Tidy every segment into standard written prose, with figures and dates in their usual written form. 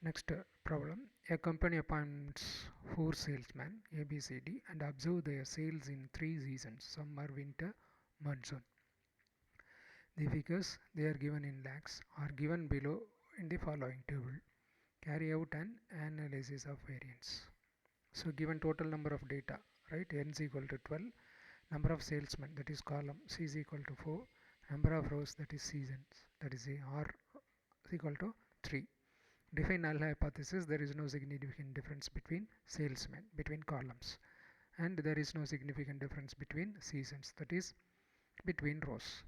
Next problem. A company appoints 4 salesmen A, B, C, D and observe their sales in 3 seasons: summer, winter, monsoon. The figures they are given in lakhs are given below in the following table. Carry out an analysis of variance. So given total number of data, right? N is equal to 12, number of salesmen, that is column, C is equal to 4, number of rows, that is seasons, that is R is equal to 3. Define null hypothesis. There is no significant difference between salesmen, between columns, and there is no significant difference between seasons, that is between rows.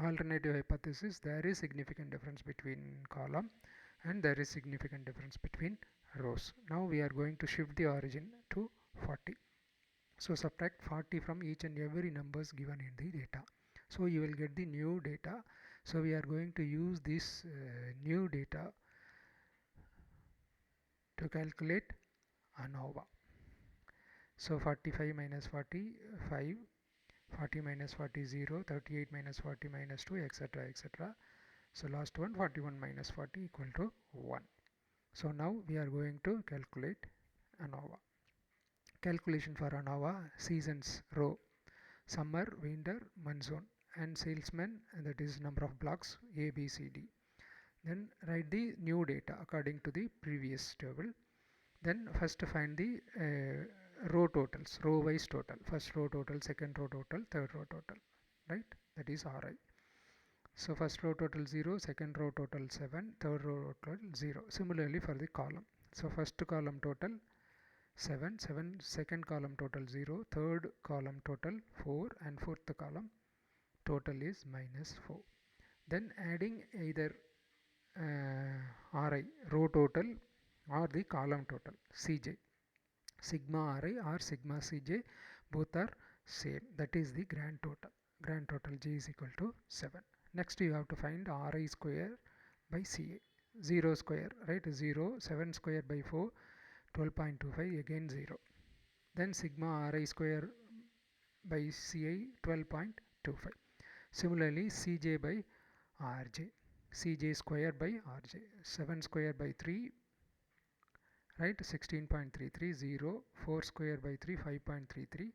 Alternative hypothesis. There is significant difference between column and there is significant difference between rows. Now we are going to shift the origin to 40. So subtract 40 from each and every numbers given in the data. So you will get the new data. So we are going to use this new data to calculate ANOVA. So 45 minus 45, 40 minus 40 0, 38 minus 40 minus 2, etc, etc. So last one, 41 minus 40 equal to 1. So now we are going to calculate ANOVA. Calculation for ANOVA: seasons row, summer, winter, monsoon, and salesmen, and that is number of blocks A, B, C, D. Then write the new data according to the previous table. Then first find the row totals, row wise total. First row total, second row total, third row total, right? That is Ri. So first row total 0, second row total 7, third row total 0. Similarly for the column. So first column total 7, second column total 0, third column total 4, and fourth column total is minus 4. Then adding either Ri, row total, or the column total, Cj, sigma Ri or sigma Cj, both are same, that is the grand total. Grand total J is equal to 7. Next you have to find Ri square by Ca, 0 square, right? 0, 7 square by 4, 12.25, again 0. Then sigma Ri square by Ci, 12.25. Similarly Cj by Rj, Cj square by Rj, 7 square by 3, right? 16.33, 0, 4 square by 3, 5.33,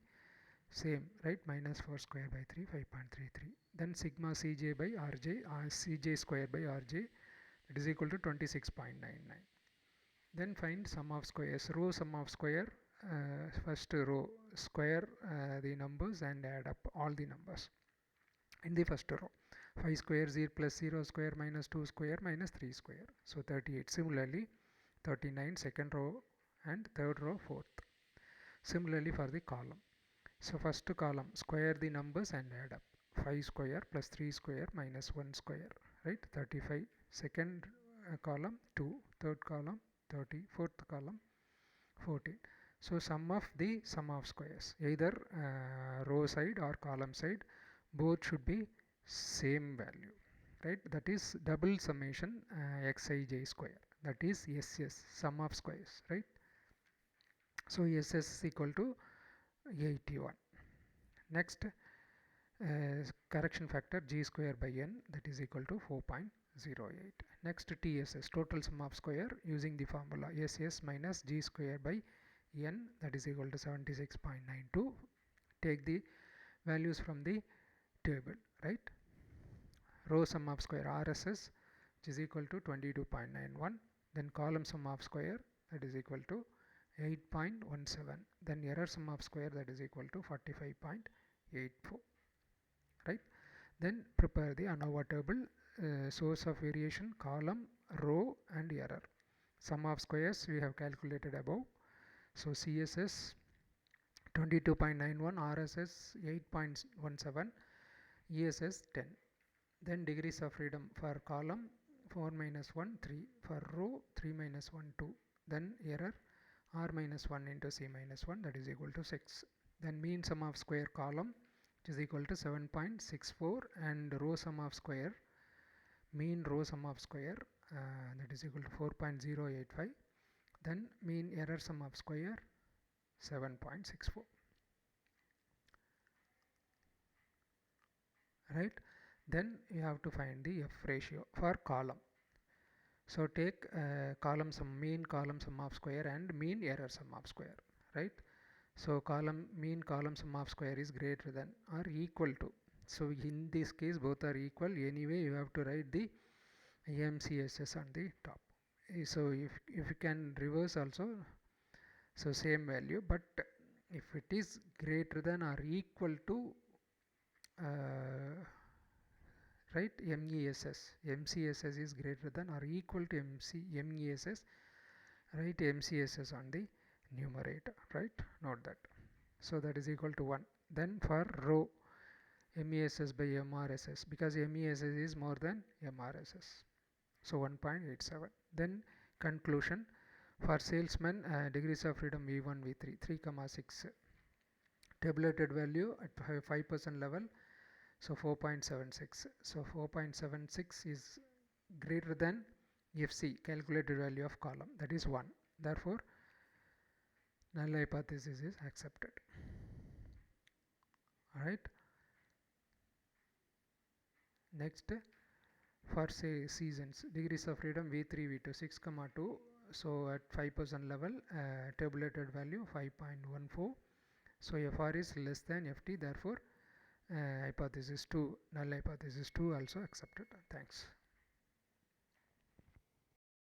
same, right? Minus 4 square by 3, 5.33. Then sigma Cj by Rj, Cj square by Rj, it is equal to 26.99. Then find sum of squares, row sum of square, first row square the numbers and add up all the numbers in the first row. 5 square 0 plus 0 square minus 2 square minus 3 square, so 38. Similarly 39 second row and third row fourth. Similarly for the column. So first column, square the numbers and add up. 5 square plus 3 square minus 1 square, right? 35. Second column 2, third column 30, fourth column 14. So sum of squares, either row side or column side, both should be same value, right? That is double summation xij square, that is SS, sum of squares, right? So SS is equal to 81. Next correction factor G square by N, that is equal to 4.08. Next TSS, total sum of square, using the formula SS minus G square by N, that is equal to 76.92. Take the values from the table, right? Row sum of square RSS, which is equal to 22.91. Then column sum of square, that is equal to 8.17. Then error sum of square, that is equal to 45.84, right? Then prepare the ANOVA table, source of variation, column, row, and error. Sum of squares we have calculated above. So CSS 22.91, RSS 8.17, ESS 10. Then degrees of freedom for column 4 minus 1 3, for row 3 minus 1 2. Then error R minus 1 into C minus 1, that is equal to 6. Then mean sum of square column, which is equal to 7.64, and row sum of square, mean row sum of square, that is equal to 4.085. Then mean error sum of square 7.64, right? Then you have to find the F ratio for column. So take column sum, mean column sum of square and mean error sum of square, right? So mean column sum of square is greater than or equal to. So in this case both are equal. Anyway, you have to write the MCSS on the top. So if you can reverse also, so same value, but if it is greater than or equal to right, MCSS is greater than or equal to MESS, write MCSS on the numerator, right? Note that. So that is equal to 1. Then for row, MESS by MRSS, because MESS is more than MRSS, so 1.87. Then conclusion, for salesman, degrees of freedom V1 V3 3,6, tabulated value at 5% level, so 4.76. So 4.76 is greater than FC, calculated value of column, that is 1. Therefore null hypothesis is accepted. Alright, next, for say seasons, degrees of freedom V3 V2 6,2, so at 5% level, tabulated value 5.14. so FR is less than FT, therefore hypothesis 2, null hypothesis 2 also accepted. Thanks.